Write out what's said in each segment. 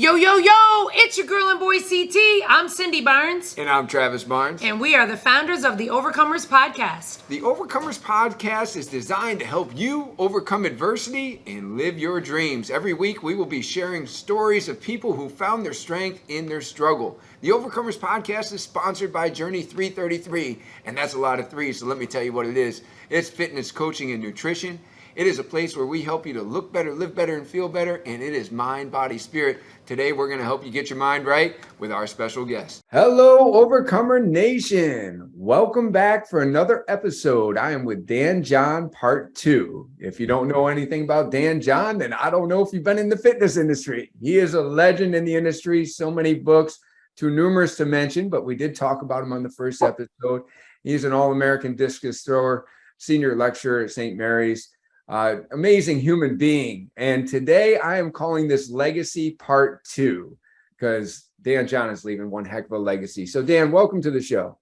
Yo, yo, yo, it's your girl and boy CT. I'm Cindy Barnes. And I'm Travis Barnes. And we are the founders of the Overcomers Podcast. The Overcomers Podcast is designed to help you overcome adversity and live your dreams. Every week we will be sharing stories of people who found their strength in their struggle. The Overcomers Podcast is sponsored by Journey 333, and that's a lot of threes, so let me tell you what it is. It's fitness, coaching, and nutrition. It is a place where we help you to look better, live better, and feel better, and it is mind, body, spirit. Today, we're going to help you get your mind right with our special guest. Hello, Overcomer Nation. Welcome back for another episode. I am with Dan John, part 2. If you don't know anything about Dan John, then I don't know if you've been in the fitness industry. He is a legend in the industry, so many books, too numerous to mention, but we did talk about him on the first episode. He's an All-American discus thrower, senior lecturer at St. Mary's. Amazing human being. And today I am calling this Legacy Part 2 because Dan John is leaving one heck of a legacy. So Dan, welcome to the show.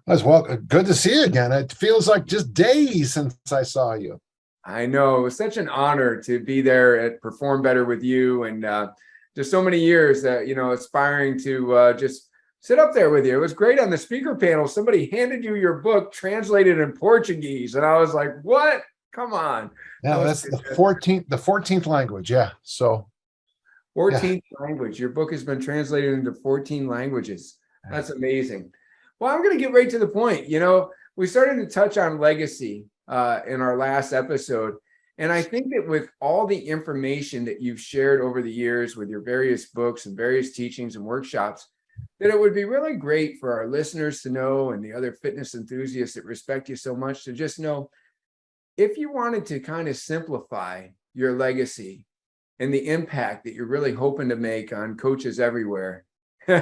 Well, good to see you again. It feels like just days since I saw you. I know. It was such an honor to be there at Perform Better with you, and just so many years that, aspiring to just sit up there with you. It was great on the speaker panel. Somebody handed you your book translated in Portuguese, and I was like, what? Come on. Yeah, that's the 14th language. Yeah. So 14th language. Your book has been translated into 14 languages. That's amazing. Well, I'm going to get right to the point. We started to touch on legacy in our last episode. And I think that with all the information that you've shared over the years with your various books and various teachings and workshops, that it would be really great for our listeners to know, and the other fitness enthusiasts that respect you so much, to just know, if you wanted to kind of simplify your legacy and the impact that you're really hoping to make on coaches everywhere, don't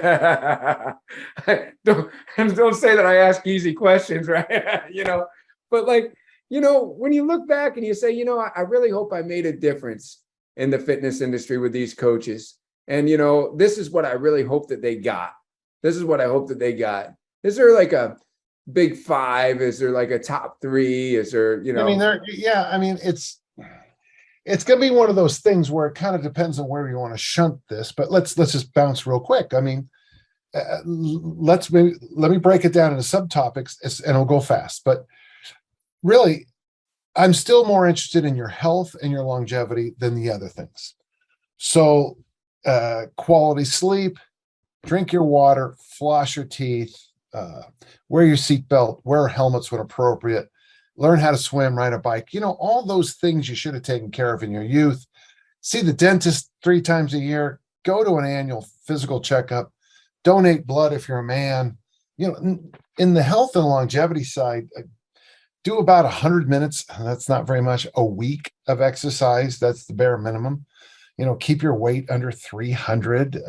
say that I ask easy questions, right? But when you look back and you say, I really hope I made a difference in the fitness industry with these coaches. And, this is what I really hope that they got. This is what I hope that they got. Is there like a big 5? Is there like a top 3? Is there, it's going to be one of those things where it kind of depends on where you want to shunt this, but let's just bounce real quick. Let me break it down into subtopics and it'll go fast, but really I'm still more interested in your health and your longevity than the other things. So, quality sleep, drink your water, floss your teeth, wear your seatbelt, wear helmets when appropriate, learn how to swim, ride a bike, all those things you should have taken care of in your youth. See the dentist 3 times a year, go to an annual physical checkup, donate blood if you're a man. In the health and longevity side, do about 100 minutes. That's not very much a week of exercise. That's the bare minimum. Keep your weight under 300.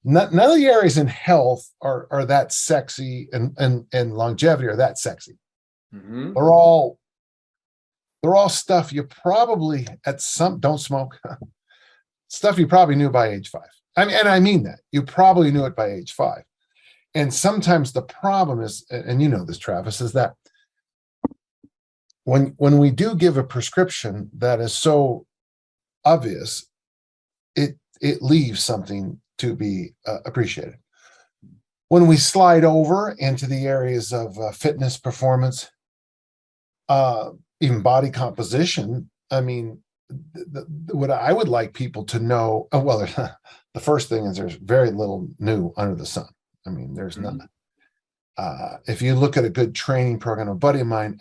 None of the areas in health are that sexy, and longevity are that sexy. Mm-hmm. They're all stuff you probably don't smoke. Stuff you probably knew by age 5. I mean that you probably knew it by age 5. And sometimes the problem is, and this, Travis, is that when we do give a prescription that is so obvious, it leaves something to be appreciated. When we slide over into the areas of fitness, performance, even body composition, what I would like people to know, the first thing is there's very little new under the sun. There's none. If you look at a good training program, a buddy of mine,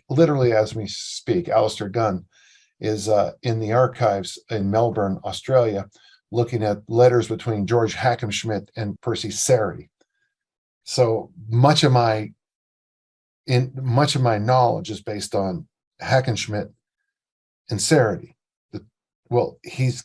literally as we speak, Alistair Gunn, is in the archives in Melbourne, Australia, looking at letters between George Hackenschmidt and Percy Sarey. So much of my knowledge is based on Hackenschmidt and Sarey. He's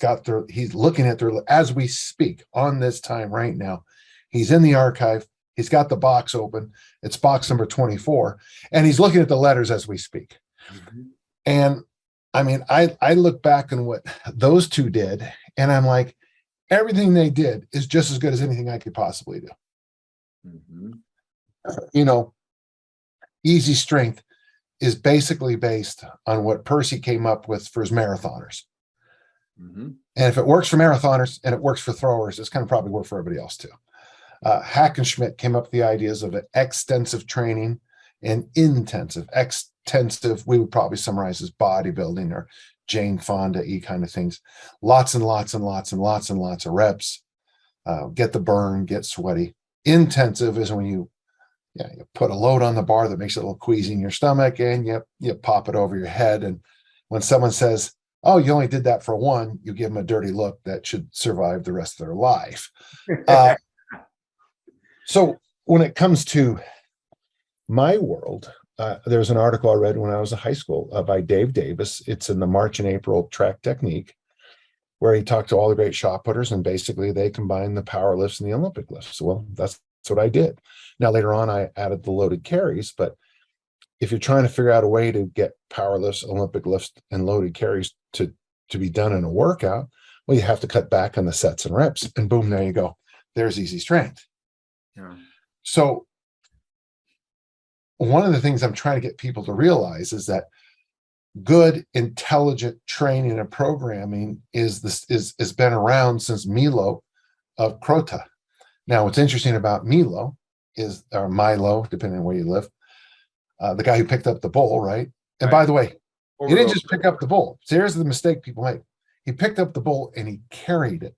looking at their, as we speak on this time right now. He's in the archive. He's got the box open. It's box number 24, and he's looking at the letters as we speak. Mm-hmm. And I look back on what those two did, and I'm like, everything they did is just as good as anything I could possibly do. Mm-hmm. Easy strength is basically based on what Percy came up with for his marathoners. Mm-hmm. And if it works for marathoners and it works for throwers, it's going to probably work for everybody else too. Hackenschmidt came up with the ideas of an extensive training and intensive. Extensive, we would probably summarize as bodybuilding or Jane Fonda-y kind of things. Lots and lots and lots and lots and lots of reps. Get the burn, get sweaty. Intensive is when you put a load on the bar that makes it a little queasy in your stomach, and you pop it over your head. And when someone says, "Oh, you only did that for one," you give them a dirty look that should survive the rest of their life. So when it comes to my world, there's an article I read when I was in high school by Dave Davis. It's in the March and April track technique, where he talked to all the great shot putters, and basically they combine the power lifts and the Olympic lifts. Well, that's what I did. Now, later on, I added the loaded carries, but if you're trying to figure out a way to get power lifts, Olympic lifts, and loaded carries to be done in a workout, well, you have to cut back on the sets and reps, and boom, there you go. There's easy strength. Yeah. So one of the things I'm trying to get people to realize is that good, intelligent training and programming has been around since Milo of Crota. Now, what's interesting about Milo is, or Milo, depending on where you live, the guy who picked up the bowl, right? And by the way, he didn't just pick up the bowl. So here's the mistake people make. He picked up the bowl and he carried it.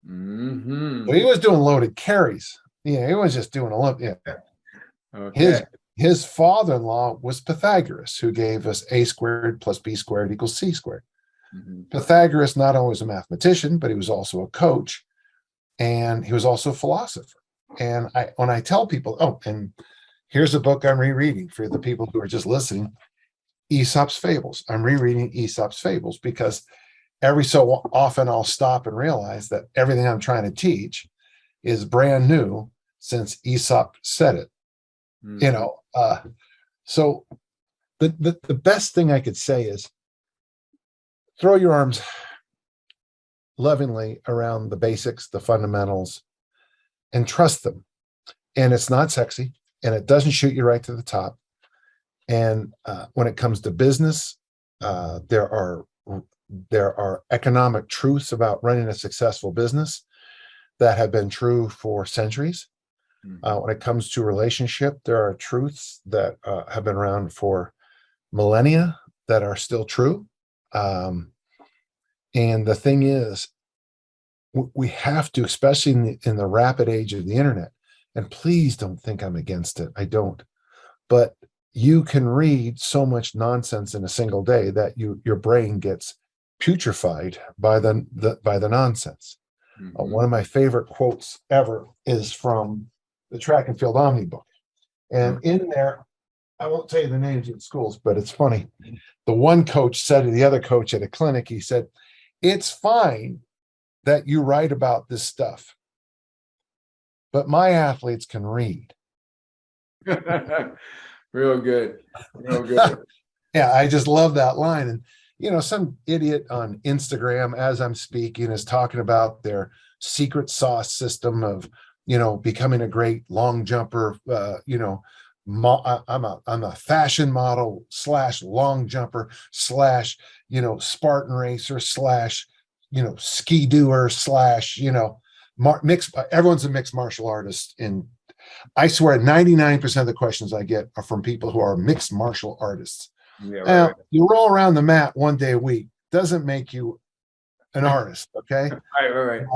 Mm-hmm. So he was doing loaded carries. Yeah, he was just doing Olympic. Yeah. Okay. His father-in-law was Pythagoras, who gave us a squared plus b squared equals c squared. Mm-hmm. Pythagoras not only was a mathematician, but he was also a coach, and he was also a philosopher. And when I tell people, and here's a book I'm rereading for the people who are just listening, Aesop's Fables. I'm rereading Aesop's Fables because every so often I'll stop and realize that everything I'm trying to teach is brand new since Aesop said it. Mm-hmm. So the best thing I could say is throw your arms lovingly around the basics, the fundamentals, and trust them. And it's not sexy, and it doesn't shoot you right to the top. And when it comes to business, there are economic truths about running a successful business that have been true for centuries. When it comes to relationship, there are truths that have been around for millennia that are still true. And the thing is, we have to, especially in the rapid age of the internet, and please don't think I'm against it. I don't. But you can read so much nonsense in a single day that your brain gets putrefied by the nonsense. Mm-hmm. One of my favorite quotes ever is from the Track and Field Omnibook. And in there, I won't tell you the names of the schools, but it's funny. The one coach said to the other coach at a clinic, he said, "It's fine that you write about this stuff, but my athletes can read." Real good. Real good. Yeah, I just love that line. And, some idiot on Instagram, as I'm speaking, is talking about their secret sauce system of, becoming a great long jumper. I'm a fashion model / long jumper / Spartan racer / ski doer / mixed. Everyone's a mixed martial artist. And I swear 99% of the questions I get are from people who are mixed martial artists. Yeah, right. You roll around the mat one day a week doesn't make you an artist. Okay. Right.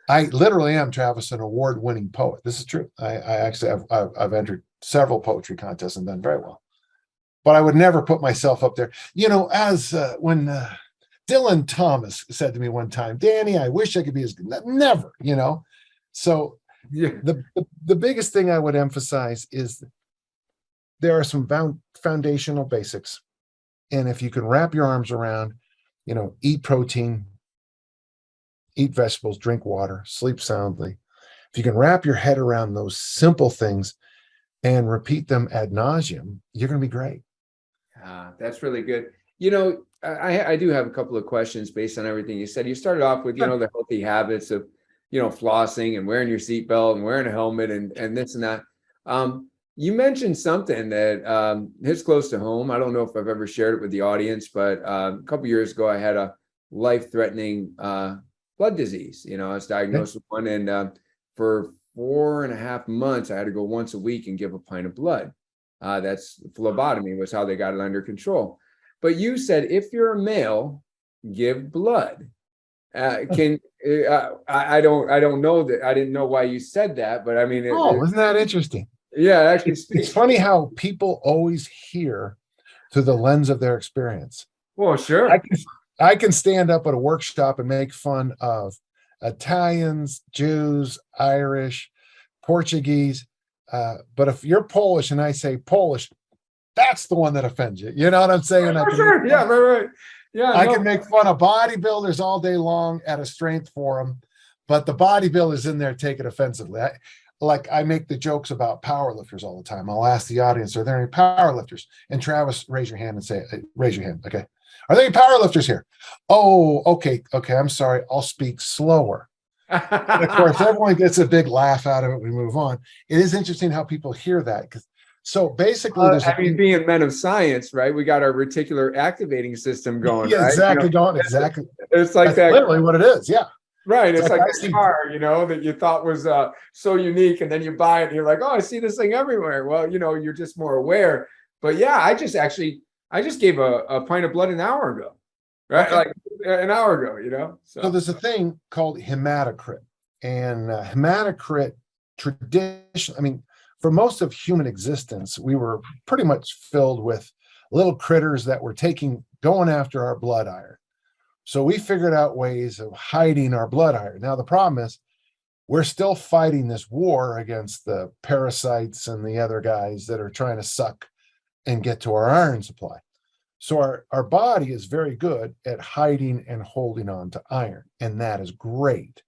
I literally am, Travis, an award-winning poet. This is true. I actually I've entered several poetry contests and done very well, but I would never put myself up there. As when Dylan Thomas said to me one time, "Danny, I wish I could be as good." Never, So yeah. The biggest thing I would emphasize is there are some foundational basics, and if you can wrap your arms around, eat protein, eat vegetables, drink water, sleep soundly. If you can wrap your head around those simple things and repeat them ad nauseum, you're going to be great. That's really good. I do have a couple of questions based on everything you said. You started off with, the healthy habits of, flossing and wearing your seatbelt and wearing a helmet and this and that. You mentioned something that hits close to home. I don't know if I've ever shared it with the audience, but a couple of years ago, I had a life-threatening blood disease. I was diagnosed with one, and for 4.5 months, I had to go once a week and give a pint of blood. That's phlebotomy was how they got it under control. But you said if you're a male, give blood. I don't know that. I didn't know why you said that, but I mean, isn't that interesting? Yeah, actually, it's funny how people always hear through the lens of their experience. Well, sure. I can stand up at a workshop and make fun of Italians, Jews, Irish, Portuguese. But if you're Polish and I say Polish, that's the one that offends you. You know what I'm saying? Sure. Yeah, right. Yeah, I can make fun of bodybuilders all day long at a strength forum, but the bodybuilders in there take it offensively. I make the jokes about powerlifters all the time. I'll ask the audience, are there any powerlifters? And Travis, raise your hand and say, raise your hand. Okay. Are there any powerlifters here? Oh, okay. I'm sorry. I'll speak slower. And of course, everyone gets a big laugh out of it. We move on. It is interesting how people hear that. So basically, being men of science, right? We got our reticular activating system going. Yeah, right? Exactly. Exactly. It's like that. Literally what it is. Yeah. Right. It's like a car, that you thought was so unique, and then you buy it and you're like, oh, I see this thing everywhere. Well, you're just more aware. But yeah, I just gave a pint of blood an hour ago. Right. Okay. Like an hour ago, So there's a thing called hematocrit, and hematocrit tradition. For most of human existence, we were pretty much filled with little critters that were going after our blood iron. So we figured out ways of hiding our blood iron. Now, the problem is we're still fighting this war against the parasites and the other guys that are trying to suck and get to our iron supply. So our body is very good at hiding and holding on to iron, and that is great.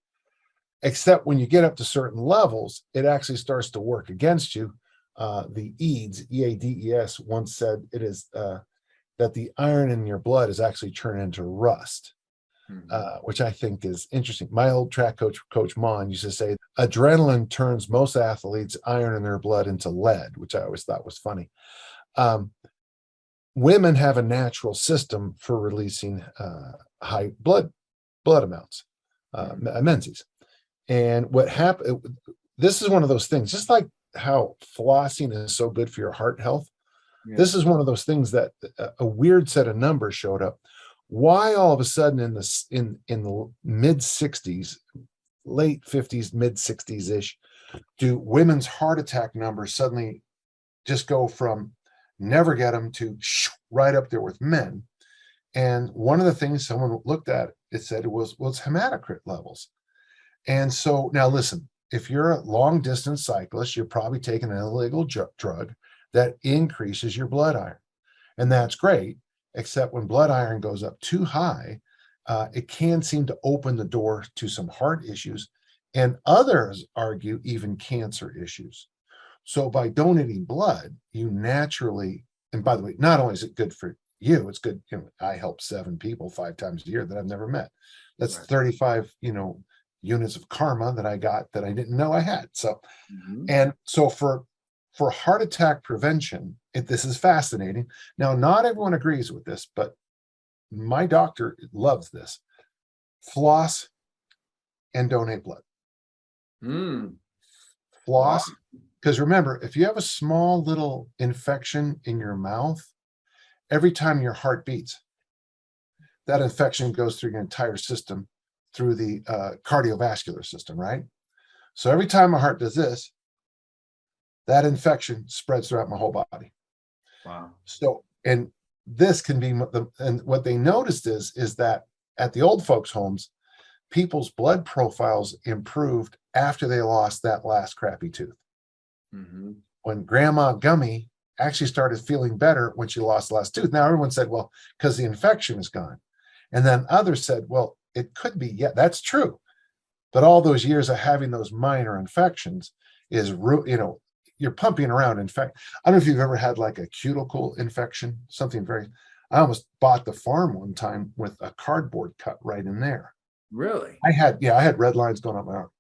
Except when you get up to certain levels, it actually starts to work against you. The EADES once said it is that the iron in your blood is actually turned into rust, which I think is interesting. My old track coach, Coach Mon, used to say adrenaline turns most athletes' iron in their blood into lead, which I always thought was funny. Women have a natural system for releasing high blood amounts, menses. And what happened, this is one of those things, just like how flossing is so good for your heart health. Yeah. This is one of those things that a weird set of numbers showed up. Why all of a sudden in the mid 60s, late 50s, mid 60s ish, do women's heart attack numbers suddenly just go from never get them to right up there with men? And one of the things someone looked at, it said it was hematocrit levels. And so now listen, if you're a long distance cyclist, you're probably taking an illegal drug that increases your blood iron. And that's great, except when blood iron goes up too high, it can seem to open the door to some heart issues, and others argue even cancer issues. So by donating blood, you naturally, and by the way, not only is it good for you, it's good, I help 7 people 5 times a year that I've never met. That's right. 35, units of karma that I got that I didn't know I had. So, and so for heart attack prevention, this is fascinating. Now, not everyone agrees with this, but my doctor loves this. Floss and donate blood. Floss, because remember, if you have a small little infection in your mouth, every time your heart beats, that infection goes through your entire system, through the cardiovascular system, right? So every time my heart does this, that infection spreads throughout my whole body. Wow. So, and this can be, and what they noticed is that at the old folks' homes, people's blood profiles improved after they lost that last crappy tooth. When Grandma Gummy actually started feeling better when she lost the last tooth. Now everyone said, well, because the infection is gone. And then others said, well, it could be, yeah, that's true. But all those years of having those minor infections is, you're pumping around. In fact, I don't know if you've ever had like a cuticle infection, something I almost bought the farm one time with a cardboard cut right in there. Really? I had red lines going up my arm.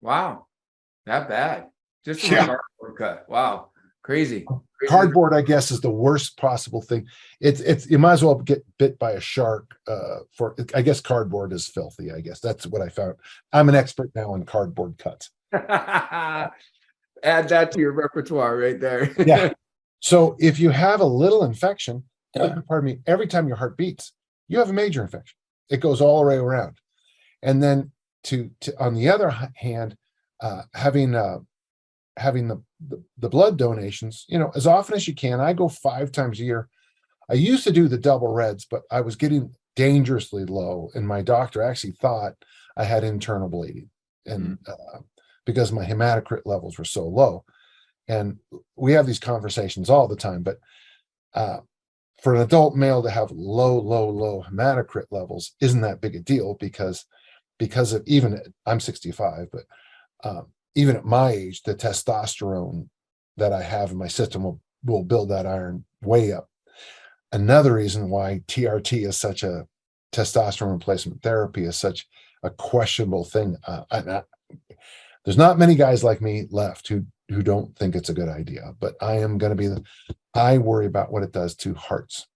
Wow. That bad. Just a cardboard cut. Wow. Crazy. Cardboard, I guess, is the worst possible thing. It's you might as well get bit by a shark. I guess cardboard is filthy. I guess that's what I found. I'm an expert now in cardboard cuts. Add that to your repertoire right there. Yeah. So if you have a little infection, pardon me, every time your heart beats, you have a major infection. It goes all the way around. And then to on the other hand, having the blood donations, as often as you can. I go 5 times a year. I used to do the double reds, but I was getting dangerously low, and my doctor actually thought I had internal bleeding, and because my hematocrit levels were so low. And we have these conversations all the time, but for an adult male to have low hematocrit levels isn't that big a deal, because of, even I'm 65, but even at my age, the testosterone that I have in my system will build that iron way up. Another reason why TRT is such a testosterone replacement therapy is such a questionable thing. There's not many guys like me left who don't think it's a good idea, but I am going to be I worry about what it does to hearts.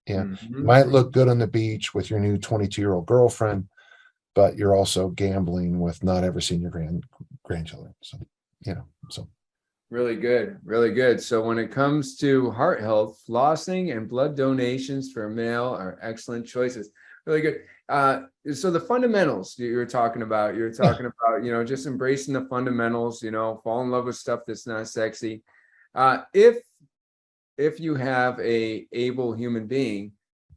And you might look good on the beach with your new 22-year-old girlfriend, but you're also gambling with not ever seeing your grandchildren. So Really good. So when it comes to heart health, flossing and blood donations for a male are excellent choices. Really good. So the fundamentals you were talking about, just embracing the fundamentals, fall in love with stuff that's not sexy. If you have a able human being,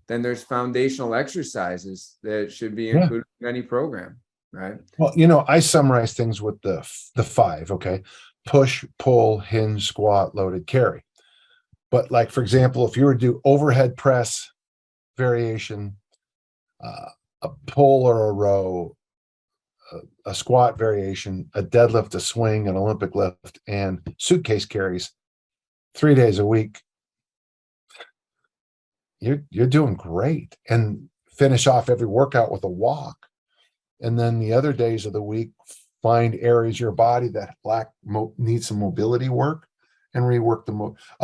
then there's foundational exercises that should be included in any program, right? Well, I summarize things with the 5, okay? Push, pull, hinge, squat, loaded, carry. But like, for example, if you were to do overhead press variation, a pull or a row, a squat variation, a deadlift, a swing, an Olympic lift, and suitcase carries 3 days a week, you're doing great. And finish off every workout with a walk. And then the other days of the week, find areas of your body that need some mobility work, and rework the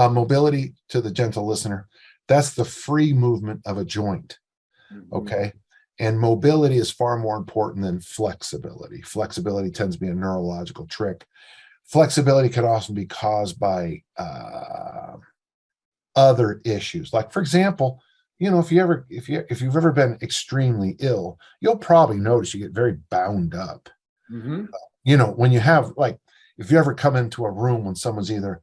mobility. To the gentle listener, that's the free movement of a joint. Okay. And mobility is far more important than flexibility. Flexibility tends to be a neurological trick. Flexibility can also be caused by other issues. Like, for example, if you've ever been extremely ill, you'll probably notice you get very bound up. When you have, like, if you ever come into a room when someone's either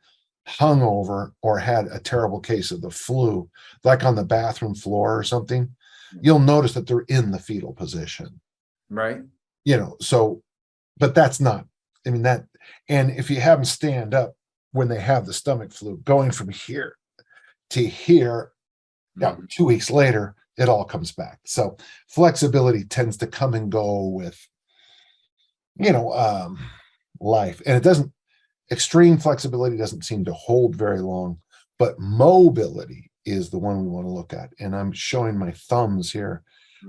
hungover or had a terrible case of the flu, like on the bathroom floor or something, you'll notice that they're in the fetal position. Right. But that's not, and if you have them stand up when they have the stomach flu, going from here to here, 2 weeks later, it all comes back. So flexibility tends to come and go with, life. And extreme flexibility doesn't seem to hold very long, but mobility is the one we want to look at. And I'm showing my thumbs here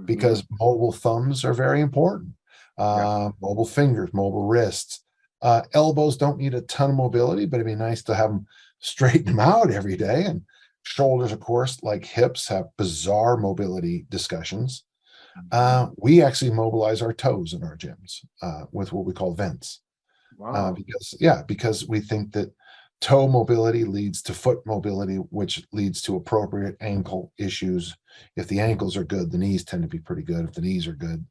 because mobile thumbs are very important. Mobile fingers, mobile wrists. Elbows don't need a ton of mobility, but it'd be nice to have them straighten them out every day. And shoulders, of course, like hips, have bizarre mobility discussions. We actually mobilize our toes in our gyms with what we call vents. Wow. Because we think that toe mobility leads to foot mobility, which leads to appropriate ankle issues. If the ankles are good, the knees tend to be pretty good. If the knees are good,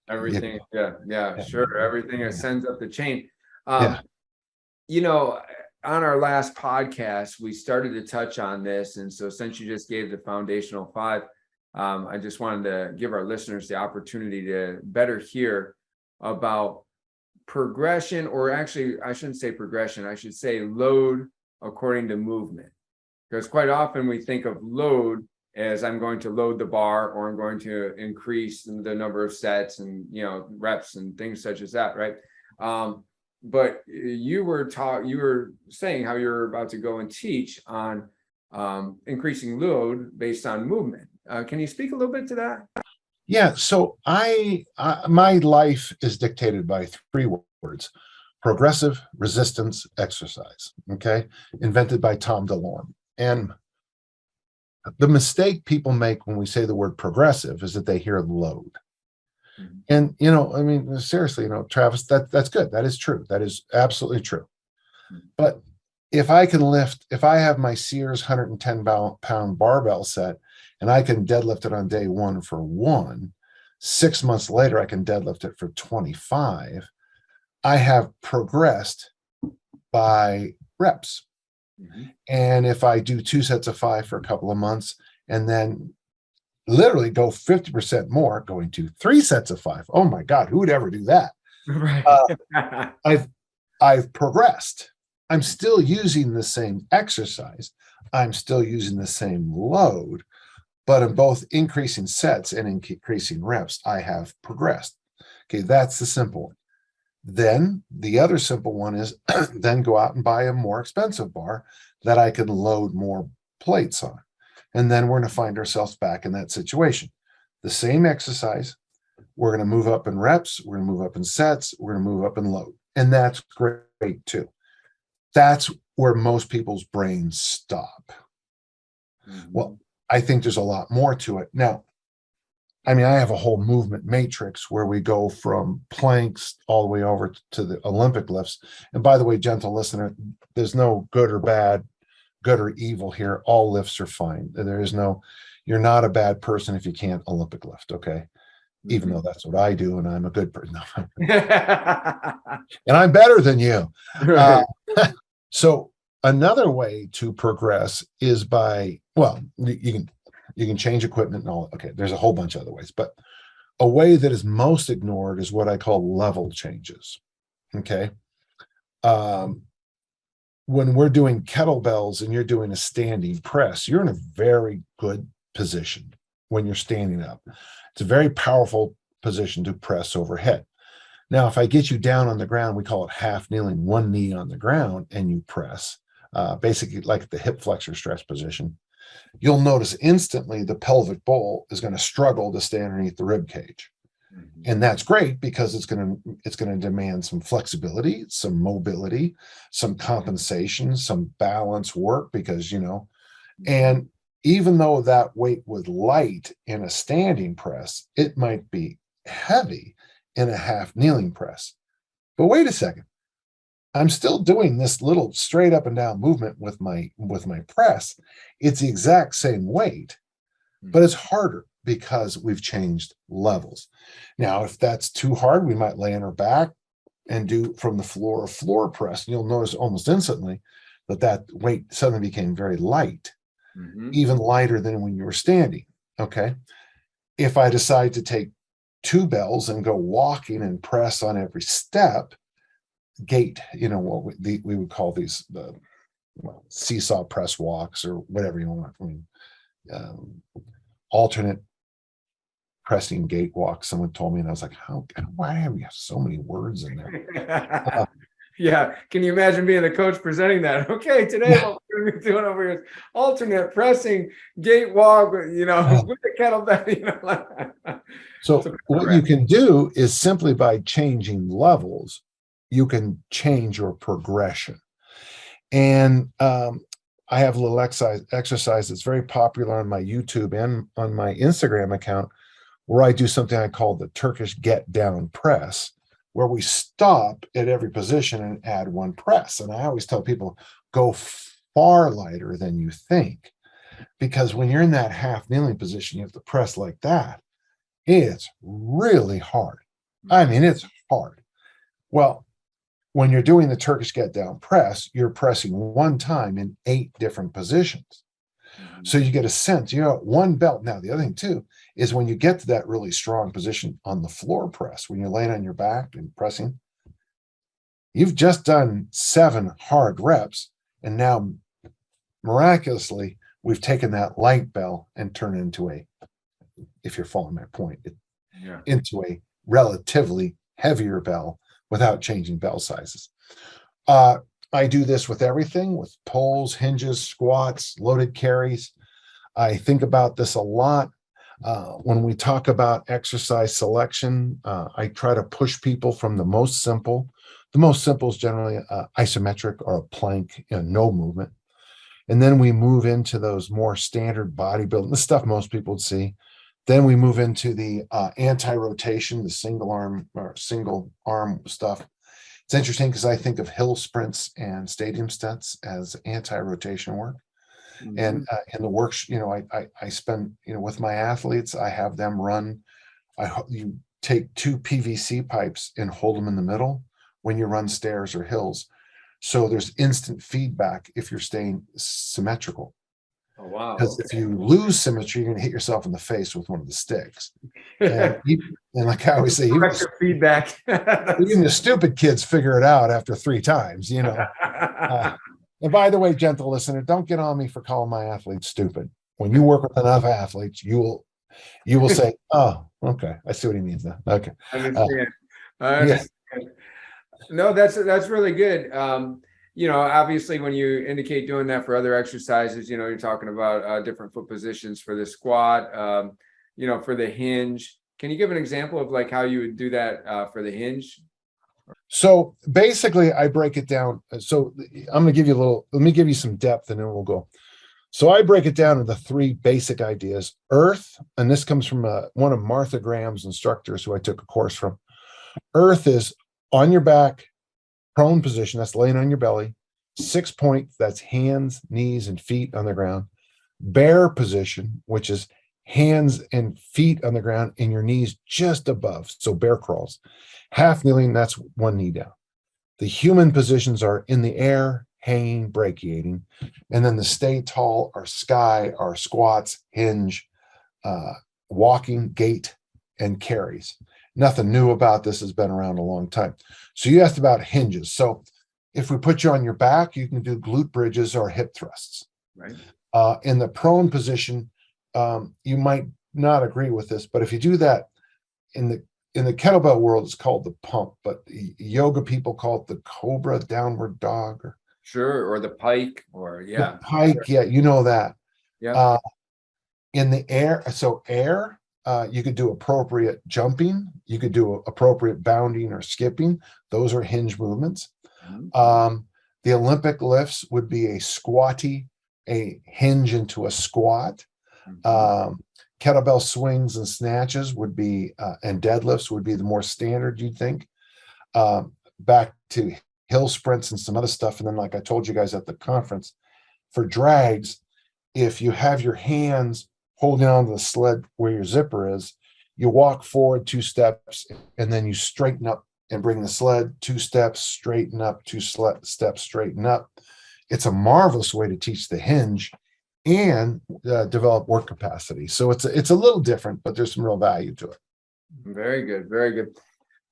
everything. Sure. Everything ascends up the chain. On our last podcast, we started to touch on this. And so since you just gave the foundational 5, I just wanted to give our listeners the opportunity to better hear about progression, or actually, I shouldn't say progression, I should say load according to movement. Because quite often we think of load as I'm going to load the bar, or I'm going to increase the number of sets and, reps and things such as that, right? But you were saying how you're about to go and teach on increasing load based on movement. Can you speak a little bit to that? Yeah. So my life is dictated by 3 words: progressive resistance exercise, okay, invented by Tom DeLorme. And the mistake people make when we say the word progressive is that they hear load. And, I mean, seriously, Travis, that's good. That is true. That is absolutely true. But if I have my Sears 110-pound barbell set and I can deadlift it on day 1 for 1, 6 months later, I can deadlift it for 25. I have progressed by reps. And if I do 2 sets of 5 for a couple of months and then literally go 50% more, going to 3 sets of 5. Oh my God, who would ever do that? Right. I've progressed. I'm still using the same exercise. I'm still using the same load, but in both increasing sets and increasing reps, I have progressed. Okay, that's the simple one. Then the other simple one is then go out and buy a more expensive bar that I can load more plates on. And then we're going to find ourselves back in that situation. The same exercise, we're going to move up in reps, we're going to move up in sets, we're going to move up in load. And that's great too. That's where most people's brains stop. Well, I think there's a lot more to it. Now, I mean, I have a whole movement matrix where we go from planks all the way over to the Olympic lifts. And by the way, gentle listener, there's no good or bad, good or evil here. All lifts are fine. There is no, you're not a bad person if you can't Olympic lift, okay? Even though that's what I do and I'm a good person. And I'm better than you. Right. So another way to progress is by, well, you can change equipment and all. Okay, there's a whole bunch of other ways, but a way that is most ignored is what I call level changes. Okay. When we're doing kettlebells and you're doing a standing press, you're in a very good position when you're standing up. It's a very powerful position to press overhead. Now, if I get you down on the ground, we call it half kneeling, one knee on the ground, and you press, basically like the hip flexor stretch position, you'll notice instantly the pelvic bowl is going to struggle to stay underneath the rib cage. And that's great because it's going to demand some flexibility, some mobility, some compensation, some balance work because, and even though that weight was light in a standing press, it might be heavy in a half kneeling press. But wait a second. I'm still doing this little straight up and down movement with my press. It's the exact same weight, but it's harder because we've changed levels. Now, if that's too hard, we might lay on our back and do from the floor a floor press. And you'll notice almost instantly that weight suddenly became very light, even lighter than when you were standing. Okay. If I decide to take 2 bells and go walking and press on every step, gait, what we would call these seesaw press walks or whatever you want. I mean, alternate pressing gait walks. Someone told me, and I was like, why have you so many words in there? Yeah. Can you imagine being the coach presenting that? Okay, today what we're going to be doing over here is alternate pressing gait walk, with the kettlebell, So what you can do is simply by changing levels, you can change your progression. And I have a little exercise that's very popular on my YouTube and on my Instagram account, where I do something I call the Turkish get down press, where we stop at every position and add 1 press. And I always tell people, go far lighter than you think, because when you're in that half kneeling position, you have to press like that. It's really hard. I mean, it's hard. Well, when you're doing the Turkish get down press, you're pressing 1 time in 8 different positions. So you get a sense, 1 belt. Now, the other thing too, is when you get to that really strong position on the floor press, when you're laying on your back and pressing, you've just done 7 hard reps. And now miraculously, we've taken that light bell and turned it into if you're following my point, into a relatively heavier bell without changing bell sizes. I do this with everything, with pulls, hinges, squats, loaded carries. I think about this a lot. When we talk about exercise selection, I try to push people from the most simple The most simple is generally isometric or a plank, no movement. And then we move into those more standard bodybuilding, the stuff most people would see. Then we move into the anti-rotation, the single arm stuff. It's interesting because I think of hill sprints and stadium stunts as anti-rotation work. Mm-hmm. And in the work, I spend, with my athletes, I have them run. You take 2 PVC pipes and hold them in the middle when you run stairs or hills. So there's instant feedback if you're staying symmetrical. Oh, wow. Because if you lose symmetry, you're going to hit yourself in the face with one of the sticks. And like I always say, even feedback. Even the stupid kids figure it out after 3 times, And by the way, gentle listener, don't get on me for calling my athletes stupid. When you work with enough athletes, you will say, "Oh, okay, I see what he means now." Okay, I understand. No, that's really good. Obviously when you indicate doing that for other exercises, you're talking about different foot positions for the squat, for the hinge. Can you give an example of like how you would do that for the hinge? So basically I break it down. So I'm going to give you let me give you some depth and then we'll go. So I break it down into 3 basic ideas. Earth, and this comes from one of Martha Graham's instructors who I took a course from. Earth is on your back, prone position, that's laying on your belly. 6 point, that's hands, knees, and feet on the ground. Bear position, which is hands and feet on the ground and your knees just above. So bear crawls. Half kneeling, that's 1 knee down. The human positions are in the air, hanging, brachiating. And then the stay tall are sky, are squats, hinge, walking, gait, and carries. Nothing new about this, has been around a long time. So you asked about hinges. So if we put you on your back, you can do glute bridges or hip thrusts. Right. In the prone position, you might not agree with this, but if you do that in the kettlebell world, it's called the pump, but yoga people call it the cobra, downward dog, or the pike, the pike. Sure. Yeah, you know that. Yeah. In the air, you could do appropriate jumping. You could do appropriate bounding or skipping. Those are hinge movements. Mm-hmm. The Olympic lifts would be a hinge into a squat. Mm-hmm. Kettlebell swings and snatches would be, and deadlifts would be the more standard, you'd think. Back to hill sprints and some other stuff. And then, like I told you guys at the conference, for drags, if you have your hands holding on to the sled where your zipper is, you walk forward 2 steps, and then you straighten up and bring the sled 2 steps, straighten up, 2 steps, straighten up. It's a marvelous way to teach the hinge and develop work capacity. So it's a little different, but there's some real value to it. Very good. Very good.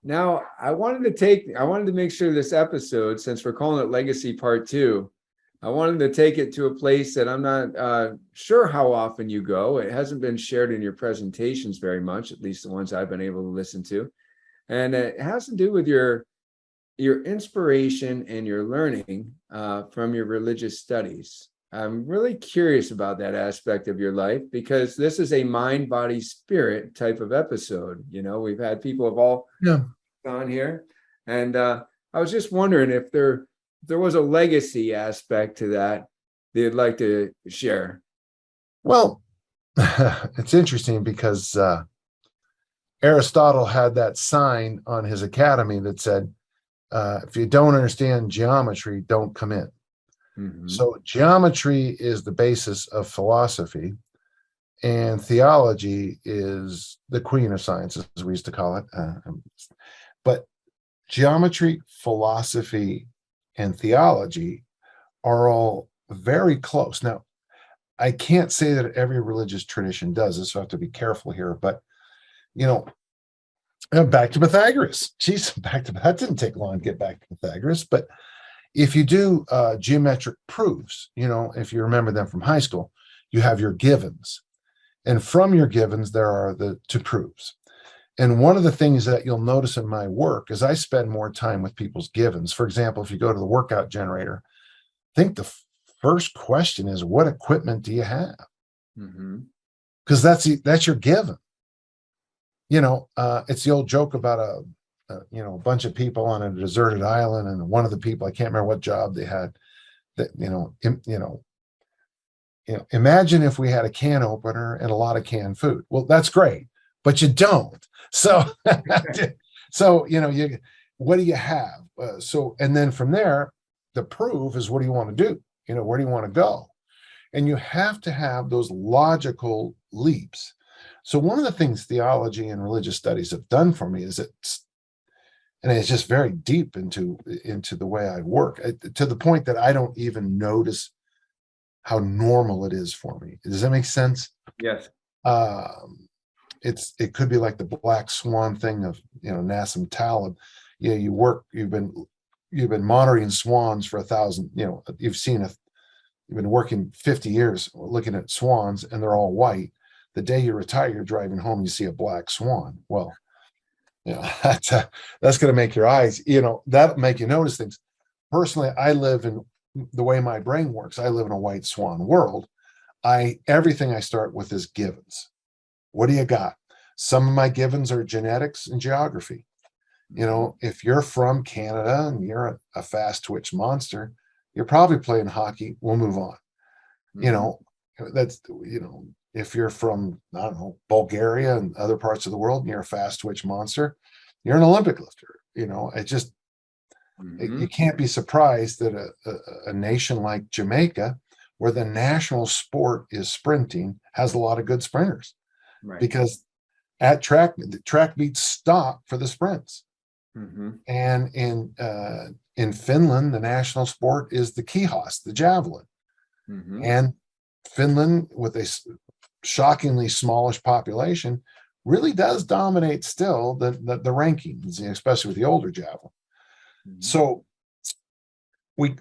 Now, I wanted to make sure this episode, since we're calling it Legacy Part 2, I wanted to take it to a place that I'm not sure how often you go. It hasn't been shared in your presentations very much, at least the ones I've been able to listen to. And it has to do with your inspiration and your learning from your religious studies. I'm really curious about that aspect of your life, because this is a mind, body, spirit type of episode. We've had people of all on here. And I was just wondering if there was a legacy aspect to that you'd like to share. Well, it's interesting because Aristotle had that sign on his academy that said, if you don't understand geometry, don't come in. Mm-hmm. So geometry is the basis of philosophy, and theology is the queen of sciences, as we used to call it. But geometry, philosophy, and theology are all very close. Now, I can't say that every religious tradition does this, so I have to be careful here. But, back to Pythagoras. Geez, that didn't take long to get back to Pythagoras. But if you do geometric proofs, if you remember them from high school, you have your givens. And from your givens, there are the 2 proofs. And one of the things that you'll notice in my work is I spend more time with people's givens. For example, if you go to the workout generator, I think the first question is, what equipment do you have? Because that's your given. It's the old joke about a bunch of people on a deserted island, and one of the people, I can't remember what job they had, that imagine if we had a can opener and a lot of canned food. Well, that's great, but you don't. So, what do you have? And then from there, the proof is, what do you want to do? Where do you want to go? And you have to have those logical leaps. So one of the things theology and religious studies have done for me is it's just very deep into the way I work, to the point that I don't even notice how normal it is for me. Does that make sense? Yes. It could be like the black swan thing of Nassim Taleb. You've been monitoring swans for 1,000. You've been working 50 years looking at swans, and they're all white. The day you retire, you're driving home, you see a black swan. Well, that's going to make your eyes, that'll make you notice things. Personally, I live in the way my brain works. I live in a white swan world. Everything I start with is givens. What do you got? Some of my givens are genetics and geography. If you're from Canada and you're a fast twitch monster, you're probably playing hockey. We'll move on. That's, if you're from, I don't know, Bulgaria and other parts of the world, and you're a fast twitch monster, you're an Olympic lifter. You can't be surprised that a nation like Jamaica, where the national sport is sprinting, has a lot of good sprinters. Right. Because at the track meets stop for the sprints. And in Finland, the national sport is the kihos, the javelin. And Finland, with a shockingly smallish population, really does dominate still the rankings, especially with the older javelin. So we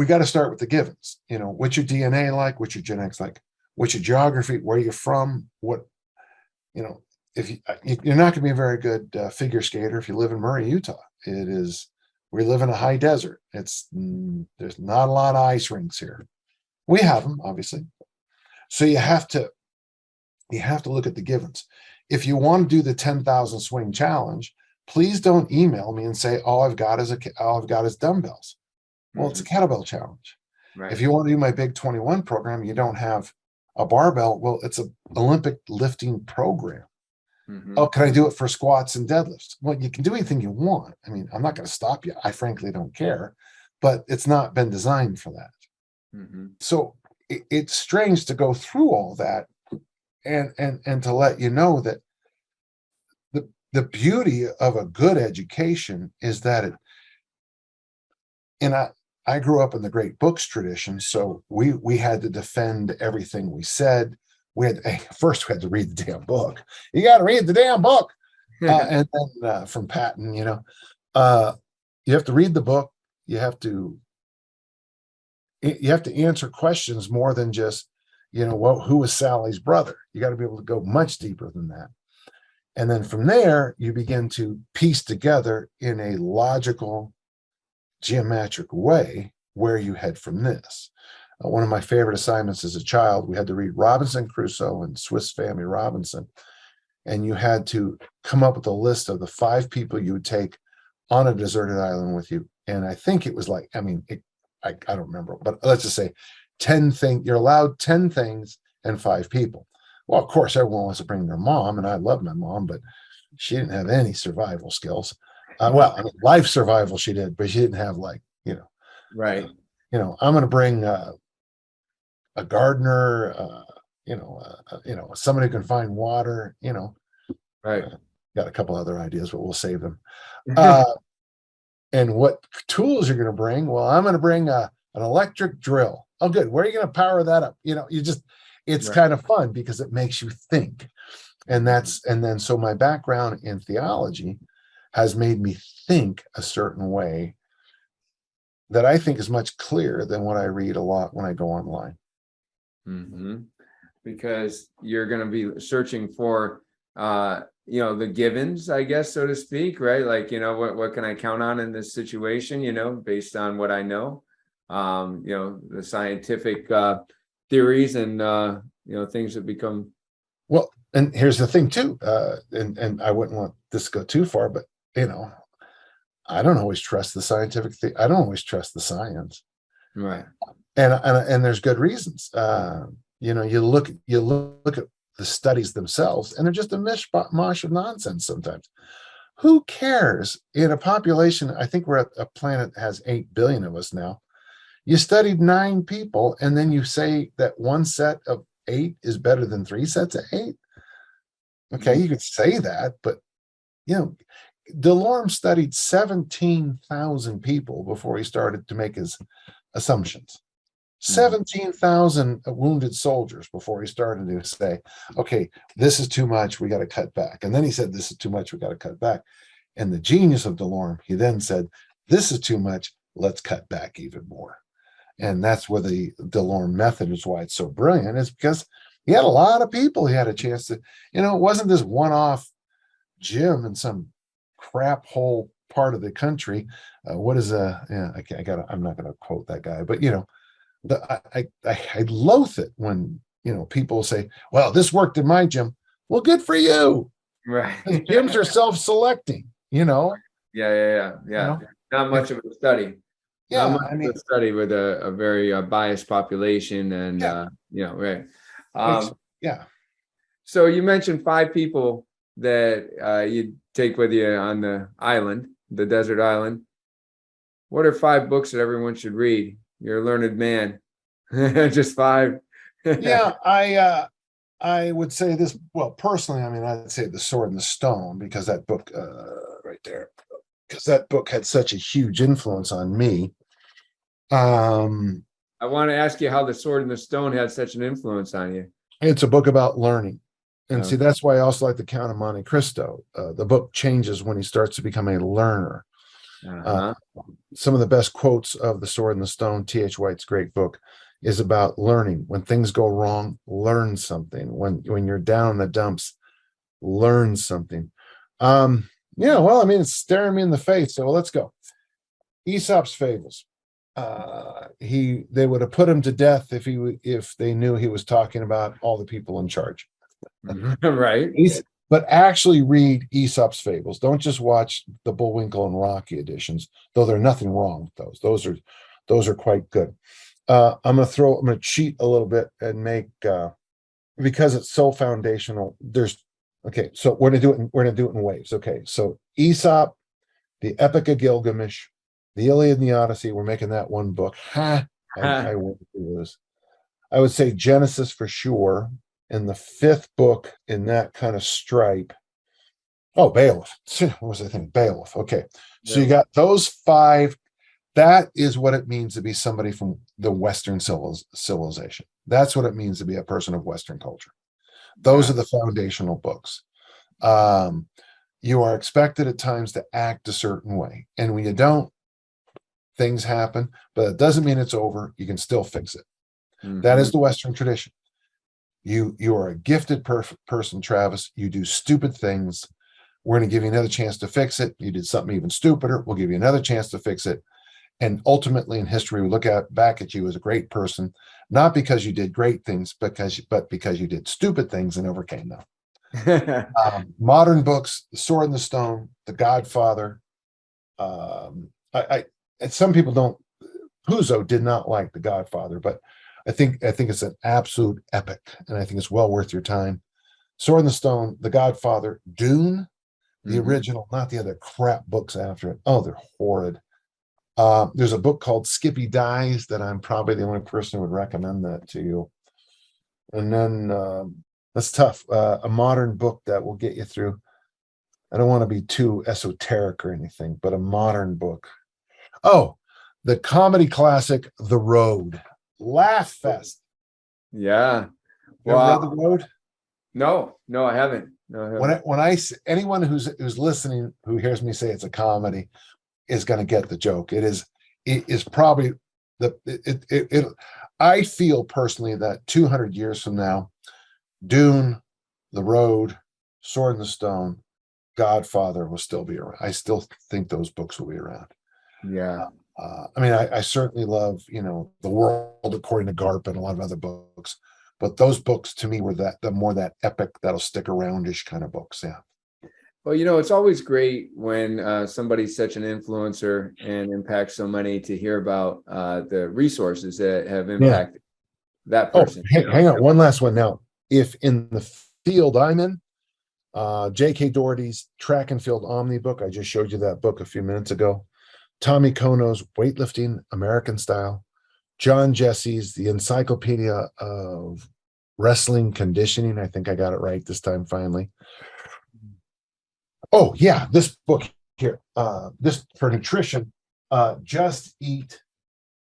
got to start with the givens. What's your DNA like? What's your genetics like? What's your geography? Where are you from? If you're not going to be a very good figure skater if you live in Murray, Utah. We live in a high desert. There's not a lot of ice rinks here. We have them, obviously. So you have to look at the givens. If you want to do the 10,000 swing challenge, please don't email me and say, all I've got is dumbbells. Well, it's a kettlebell challenge. Right. If you want to do my Big 21 program, you don't have a barbell. Well, it's an Olympic lifting program. Oh, can I do it for squats and deadlifts? Well, you can do anything you want. I mean, I'm not going to stop you. I frankly don't care, but it's not been designed for that. So it's strange to go through all that and to let you know that the beauty of a good education is that I grew up in the great books tradition, so we had to defend everything we said. First we had to read the damn book. You got to read the damn book. And then from Patton, you have to read the book. You have to answer questions more than just, who was Sally's brother? You got to be able to go much deeper than that. And then from there, you begin to piece together in a logical, geometric way where you head from this. One of my favorite assignments as a child, we had to read Robinson Crusoe and Swiss Family Robinson. And you had to come up with a list of the 5 people you would take on a deserted island with you. And I think it was like, I don't remember, but let's just say 10 things. You're allowed 10 things and 5 people. Well, of course, everyone wants to bring their mom, and I love my mom, but she didn't have any survival skills. Life survival she did, but she didn't have right. I'm going to bring a gardener, somebody who can find water, right. Got a couple other ideas, but we'll save them. And what tools you're going to bring? Well, I'm going to bring an electric drill. Oh, good. Where are you going to power that up? It's right. Kind of fun because it makes you think. And then so my background in theology has made me think a certain way that I think is much clearer than what I read a lot when I go online. Because you're going to be searching for, the givens, I guess, so to speak, right? Like, what can I count on in this situation, based on what I know, the scientific theories and, things that become. Well, and here's the thing too, and I wouldn't want this to go too far, but you know, I don't always trust the scientific thing. I don't always trust the science. Right. And there's good reasons. You know, you look at the studies themselves, and they're just a mishmash of nonsense sometimes. Who cares in a population? I think we're at a planet that has 8 billion of us now. You studied 9 people, and then you say that one set of 8 is better than 3 sets of 8. Okay, you could say that, but you know, Delorme studied 17,000 people before he started to make his assumptions. 17,000 wounded soldiers before he started to say, okay, this is too much, we got to cut back. And then he said, this is too much, we got to cut back. And the genius of Delorme, he then said, this is too much, let's cut back even more. And that's where the Delorme method is why it's so brilliant, is because he had a lot of people he had a chance to, you know, it wasn't this one-off gym in some crap hole part of the country. I'm not going to quote that guy, but you know, I loathe it when, you know, people say, well, this worked in my gym. Well, good for you. Right. Gyms are self-selecting, you know. Yeah. You know? Not much of a study. Yeah, Not much of a study with a very biased population, and you know, right. Yeah. So you mentioned 5 people that you take with you on the island, the desert island. What are 5 books that everyone should read? You're a learned man. Just 5. Yeah, I would say this. Well, personally, I mean, I'd say The Sword and the Stone, because that book right there, because that book had such a huge influence on me. I want to ask you how The Sword and the Stone had such an influence on you. It's a book about learning. And see, that's why I also like The Count of Monte Cristo. The book changes when he starts to become a learner. Some of the best quotes of The Sword and the Stone, T.H. White's great book, is about learning. When things go wrong, learn something. When you're down in the dumps, learn something. Yeah, well, I mean, it's staring me in the face. So let's go. Aesop's Fables. They would have put him to death if they knew he was talking about all the people in charge. Right. But actually read Aesop's Fables. Don't just watch the Bullwinkle and Rocky editions, though there's nothing wrong with those. Those are quite good. I'm gonna cheat a little bit and make because it's so foundational. So we're gonna do it in waves. Okay, so Aesop, the Epic of Gilgamesh, the Iliad and the Odyssey. We're making that one book. I wouldn't do this. I would say Genesis for sure. And the 5th book in that kind of stripe. Oh, Beowulf. What was I thinking? Beowulf. Okay. So you got those 5. That is what it means to be somebody from the Western civilization. That's what it means to be a person of Western culture. Those are the foundational books. You are expected at times to act a certain way. And when you don't, things happen, but it doesn't mean it's over. You can still fix it. That is the Western tradition. You are a gifted person, Travis. You do stupid things. We're going to give you another chance to fix it. You did something even stupider. We'll give you another chance to fix it. And ultimately in history, we look back at you as a great person, not because you did great things, but because you did stupid things and overcame them. Modern books, The Sword and the Stone, The Godfather. Some people don't. Puzo did not like The Godfather, but I think it's an absolute epic, and I think it's well worth your time. Sword in the Stone, The Godfather, Dune, the original, not the other crap books after it. Oh, they're horrid. There's a book called Skippy Dies that I'm probably the only person who would recommend that to you. And then that's tough. A modern book that will get you through. I don't want to be too esoteric or anything, but a modern book. Oh, the comedy classic, The Road. Laugh Fest. Yeah. Read The Road? No, I haven't. Anyone who's listening who hears me say it's a comedy is going to get the joke. It is probably I feel personally that 200 years from now, Dune, The Road, Sword in the Stone, Godfather will still be around. I still think those books will be around. Yeah. I mean, I certainly love, The World According to Garp and a lot of other books, but those books to me were the more that epic that'll stick around-ish kind of books. Yeah. Well, you know, it's always great when somebody's such an influencer and impacts so many to hear about the resources that have Yeah. impacted that Oh, person. hang on. One last one now. If in the field I'm in, J.K. Doherty's Track and Field Omni book, I just showed you that book a few minutes ago. Tommy Kono's Weightlifting American Style. John Jesse's The Encyclopedia of Wrestling Conditioning. I think I got it right this time, finally. Oh, yeah, this book here, this for nutrition, Just Eat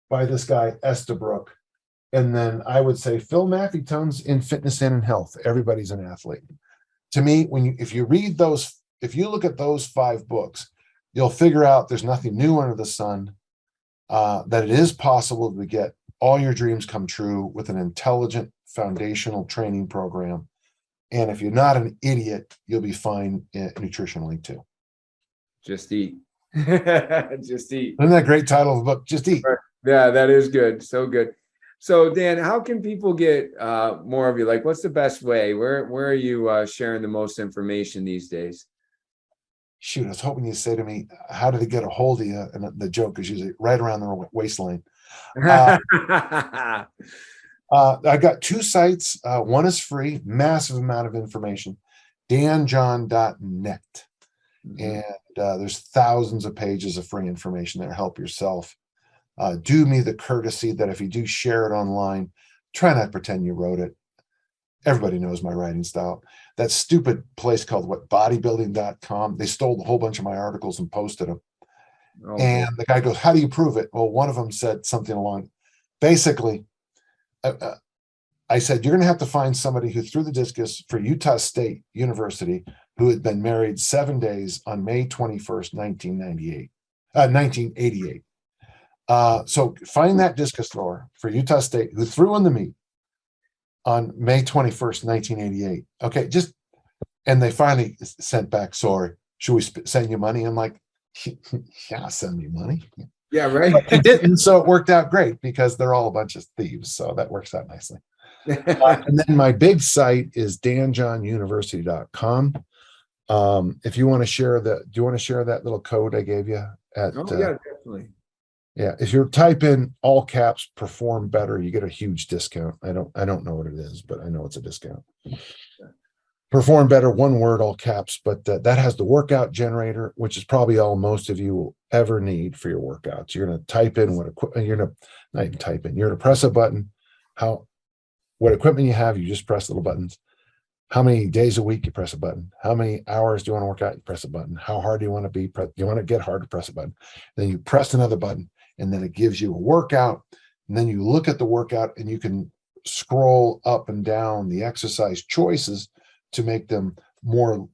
by this guy, Estabrook. And then I would say Phil Maffetone's In Fitness and in Health. Everybody's an athlete. To me, if you read those, if you look at those 5 books, you'll figure out there's nothing new under the sun, that it is possible to get all your dreams come true with an intelligent foundational training program. And if you're not an idiot, you'll be fine nutritionally too. Just eat. Just eat. Isn't that a great title of the book? Just eat. Yeah, that is good. So good. So Dan, how can people get more of you? Like, what's the best way? Where are you sharing the most information these days? Shoot, I was hoping you'd say to me, how did it get a hold of you? And the joke is usually right around the waistline. I got 2 sites. One is free, massive amount of information, danjohn.net. And there's thousands of pages of free information there. Help yourself. Do me the courtesy that if you do share it online, try not to pretend you wrote it. Everybody knows my writing style. That stupid place called bodybuilding.com, they stole a whole bunch of my articles and posted them. Oh, and the guy goes, how do you prove it? Well, one of them said something along, basically, I said, you're going to have to find somebody who threw the discus for Utah State University who had been married 7 days on May 21st, 1988. So find that discus thrower for Utah State who threw in the meet on May 21st, 1988. Okay, and they finally sent back, sorry, should we send you money? I'm like, yeah, send me money. Yeah, right. And so it worked out great because they're all a bunch of thieves. So that works out nicely. And then my big site is danjohnuniversity.com. If you want to share do you want to share that little code I gave you? Yeah, definitely. Yeah, if you type in all caps perform better, you get a huge discount. I don't know what it is, but I know it's a discount. Yeah. Perform better, one word, all caps, but that has the workout generator, which is probably all most of you will ever need for your workouts. You're going to type in what equipment you're going to press a button, what equipment you have, you just press little buttons. How many days a week you press a button? How many hours do you want to work out? You press a button. How hard do you want to be? You want to get hard to press a button. Then you press another button, and then it gives you a workout. And then you look at the workout, and you can scroll up and down the exercise choices to make them more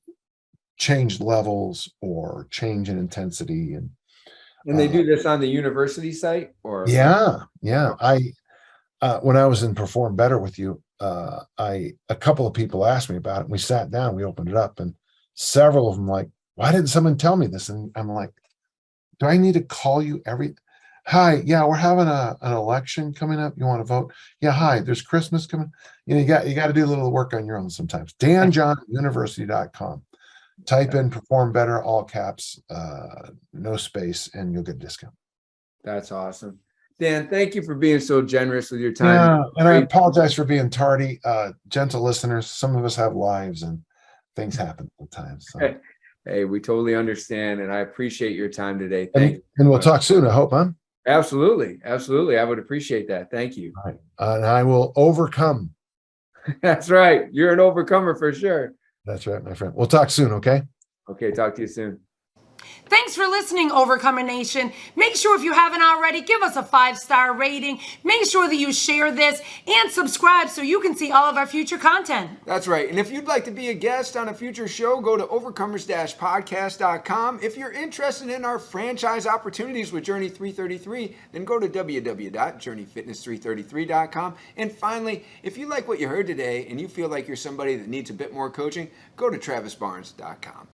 changed levels or change in intensity. And they do this on the university site, or yeah. When I was in Perform Better with you, a couple of people asked me about it, and we sat down, we opened it up, and several of them like, why didn't someone tell me this? And I'm like, do I need to call you hi, yeah, we're having an election coming up. You want to vote? Yeah, hi, there's Christmas coming. You got to do a little work on your own sometimes. danjohnuniversity.com. Type in Perform Better, all caps, no space, and you'll get a discount. That's awesome. Dan, thank you for being so generous with your time. Yeah, and I apologize for being tardy. Gentle listeners, some of us have lives and things happen sometimes. So. Hey, we totally understand, and I appreciate your time today. Thank you. And we'll talk soon, I hope, huh? Absolutely. Absolutely. I would appreciate that. Thank you. All right. And I will overcome. That's right. You're an overcomer for sure. That's right, my friend. We'll talk soon, okay? Okay, talk to you soon. Thanks for listening, Overcomer Nation. Make sure if you haven't already, give us a 5-star rating. Make sure that you share this and subscribe so you can see all of our future content. That's right. And if you'd like to be a guest on a future show, go to overcomers-podcast.com. If you're interested in our franchise opportunities with Journey 333, then go to www.journeyfitness333.com. And finally, if you like what you heard today and you feel like you're somebody that needs a bit more coaching, go to travisbarnes.com.